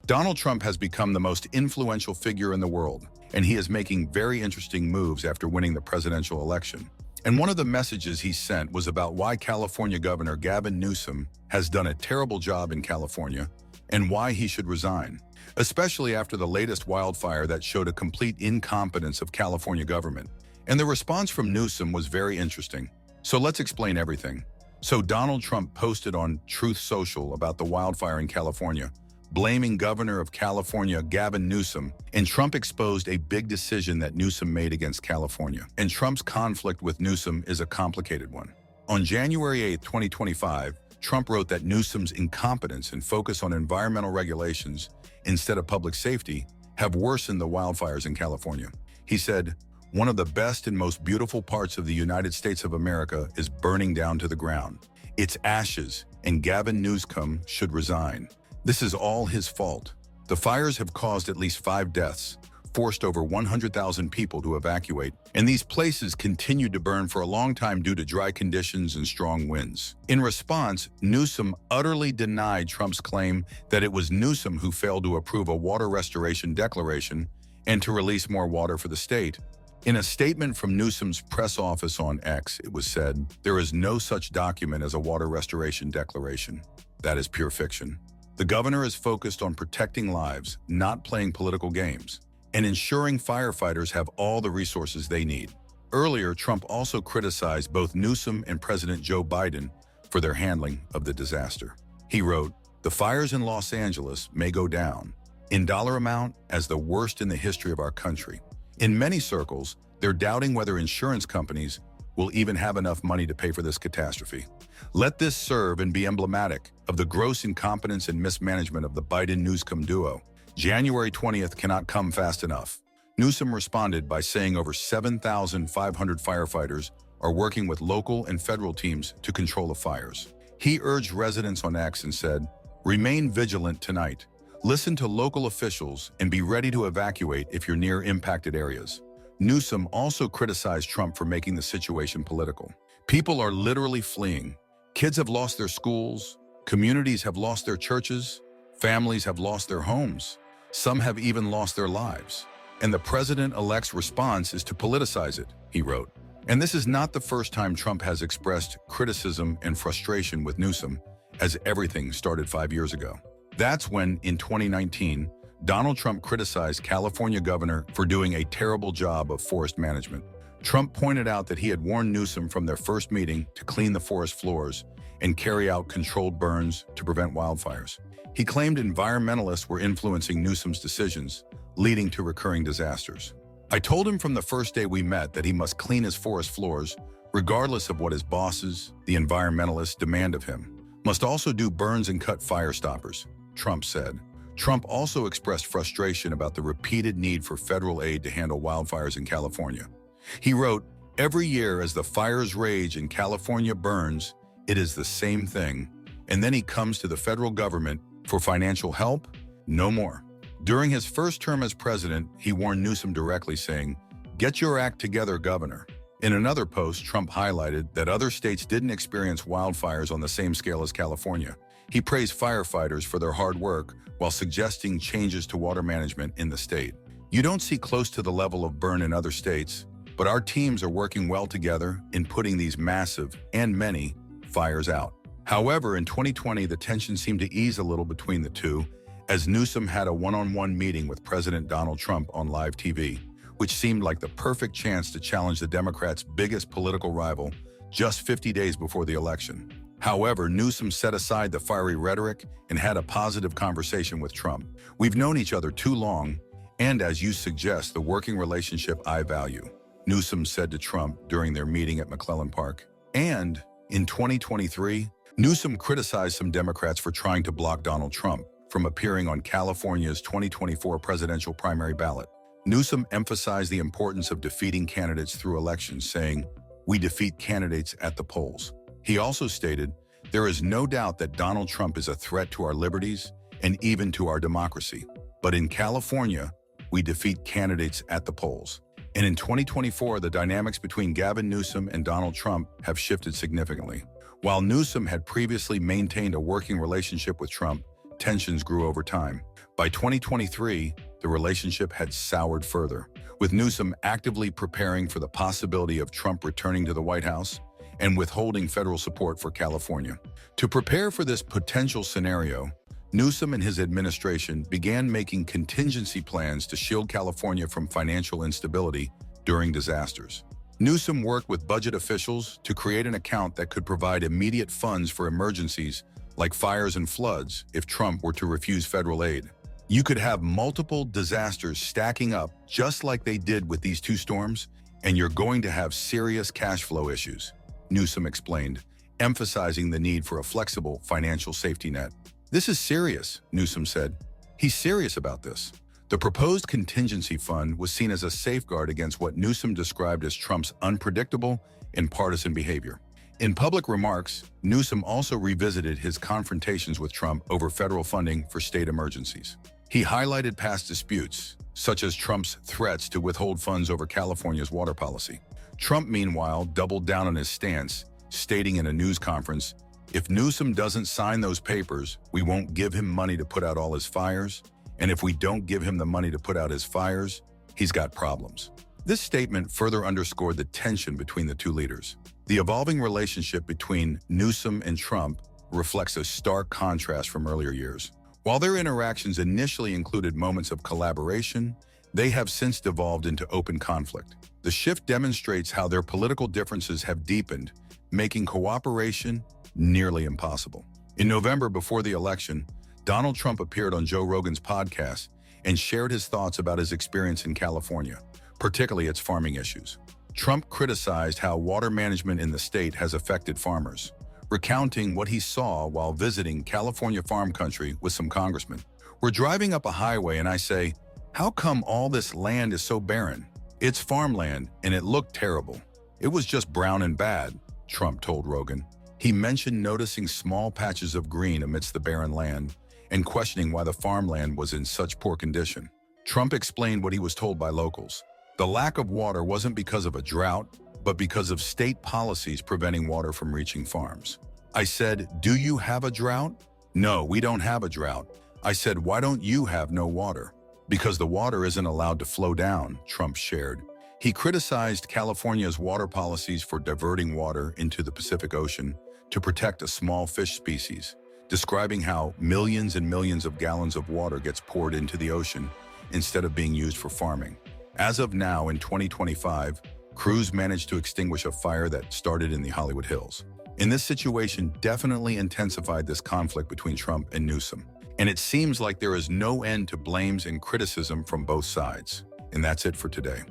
Donald Trump has become the most influential figure in the world, and he is making very interesting moves after winning the presidential election. And one of the messages he sent was about why California Governor Gavin Newsom has done a terrible job in California and why he should resign, especially after the latest wildfire that showed a complete incompetence of California government. And the response from Newsom was very interesting. So let's explain everything. So Donald Trump posted on Truth Social about the wildfire in California, blaming Governor of California Gavin Newsom, and Trump exposed a big decision that Newsom made against California. And Trump's conflict with Newsom is a complicated one. On January 8, 2025, Trump wrote that Newsom's incompetence and focus on environmental regulations instead of public safety have worsened the wildfires in California. He said, "One of the best and most beautiful parts of the United States of America is burning down to the ground. It's ashes, and Gavin Newsom should resign. This is all his fault. The fires have caused at least 5 deaths, forced over 100,000 people to evacuate, and these places continued to burn for a long time due to dry conditions and strong winds." In response, Newsom utterly denied Trump's claim that it was Newsom who failed to approve a water restoration declaration and to release more water for the state. In a statement from Newsom's press office on X, it was said, "There is no such document as a water restoration declaration. That is pure fiction. The governor is focused on protecting lives, not playing political games, and ensuring firefighters have all the resources they need." Earlier, Trump also criticized both Newsom and President Joe Biden for their handling of the disaster. He wrote, "The fires in Los Angeles may go down, in dollar amount, as the worst in the history of our country. In many circles, they're doubting whether insurance companies will even have enough money to pay for this catastrophe. Let this serve and be emblematic of the gross incompetence and mismanagement of the Biden-Newsom duo. January 20th cannot come fast enough." Newsom responded by saying over 7,500 firefighters are working with local and federal teams to control the fires. He urged residents on X and said, "Remain vigilant tonight. Listen to local officials and be ready to evacuate if you're near impacted areas." Newsom also criticized Trump for making the situation political. "People are literally fleeing. Kids have lost their schools, communities have lost their churches, families have lost their homes. Some have even lost their lives. And the president-elect's response is to politicize it," he wrote. And this is not the first time Trump has expressed criticism and frustration with Newsom, as everything started 5 years ago. That's when, in 2019, Donald Trump criticized California governor for doing a terrible job of forest management. Trump pointed out that he had warned Newsom from their first meeting to clean the forest floors and carry out controlled burns to prevent wildfires. He claimed environmentalists were influencing Newsom's decisions, leading to recurring disasters. "I told him from the first day we met that he must clean his forest floors, regardless of what his bosses, the environmentalists, demand of him. Must also do burns and cut fire stoppers," Trump said. Trump also expressed frustration about the repeated need for federal aid to handle wildfires in California. He wrote, "Every year as the fires rage and California burns, it is the same thing. And then he comes to the federal government for financial help? No more." During his first term as president, he warned Newsom directly, saying, "Get your act together, Governor." In another post, Trump highlighted that other states didn't experience wildfires on the same scale as California. He praised firefighters for their hard work while suggesting changes to water management in the state. "You don't see close to the level of burn in other states, but our teams are working well together in putting these massive and many fires out." However, in 2020, the tension seemed to ease a little between the two, as Newsom had a one-on-one meeting with President Donald Trump on live TV, which seemed like the perfect chance to challenge the Democrats' biggest political rival just 50 days before the election. However, Newsom set aside the fiery rhetoric and had a positive conversation with Trump. "We've known each other too long, and as you suggest, the working relationship I value," Newsom said to Trump during their meeting at McClellan Park. And in 2023, Newsom criticized some Democrats for trying to block Donald Trump from appearing on California's 2024 presidential primary ballot. Newsom emphasized the importance of defeating candidates through elections, saying, "We defeat candidates at the polls." He also stated, "There is no doubt that Donald Trump is a threat to our liberties and even to our democracy. But in California, we defeat candidates at the polls." And in 2024, the dynamics between Gavin Newsom and Donald Trump have shifted significantly. While Newsom had previously maintained a working relationship with Trump, tensions grew over time. By 2023, the relationship had soured further, with Newsom actively preparing for the possibility of Trump returning to the White House and withholding federal support for California. To prepare for this potential scenario, Newsom and his administration began making contingency plans to shield California from financial instability during disasters. Newsom worked with budget officials to create an account that could provide immediate funds for emergencies like fires and floods if Trump were to refuse federal aid. You could have multiple disasters stacking up just like they did with these two storms, and you're going to have serious cash flow issues, Newsom explained, emphasizing the need for a flexible financial safety net. This is serious, Newsom said. He's serious about this. The proposed contingency fund was seen as a safeguard against what Newsom described as Trump's unpredictable and partisan behavior. In public remarks, Newsom also revisited his confrontations with Trump over federal funding for state emergencies. He highlighted past disputes, such as Trump's threats to withhold funds over California's water policy. Trump, meanwhile, doubled down on his stance, stating in a news conference, "If Newsom doesn't sign those papers, we won't give him money to put out all his fires. And if we don't give him the money to put out his fires, he's got problems." This statement further underscored the tension between the two leaders. The evolving relationship between Newsom and Trump reflects a stark contrast from earlier years. While their interactions initially included moments of collaboration, they have since devolved into open conflict. The shift demonstrates how their political differences have deepened, making cooperation nearly impossible. In November, before the election, Donald Trump appeared on Joe Rogan's podcast and shared his thoughts about his experience in California, particularly its farming issues. Trump criticized how water management in the state has affected farmers, recounting what he saw while visiting California farm country with some congressmen. "We're driving up a highway and I say, 'How come all this land is so barren?' It's farmland and it looked terrible. It was just brown and bad," Trump told Rogan. He mentioned noticing small patches of green amidst the barren land and questioning why the farmland was in such poor condition. Trump explained what he was told by locals. The lack of water wasn't because of a drought, but because of state policies preventing water from reaching farms. "I said, 'Do you have a drought?' 'No, we don't have a drought.' I said, 'Why don't you have no water?' 'Because the water isn't allowed to flow down," Trump shared. He criticized California's water policies for diverting water into the Pacific Ocean to protect a small fish species, describing how millions and millions of gallons of water gets poured into the ocean instead of being used for farming. As of now, in 2025, crews managed to extinguish a fire that started in the Hollywood Hills. And this situation definitely intensified this conflict between Trump and Newsom. And it seems like there is no end to blames and criticism from both sides. And that's it for today.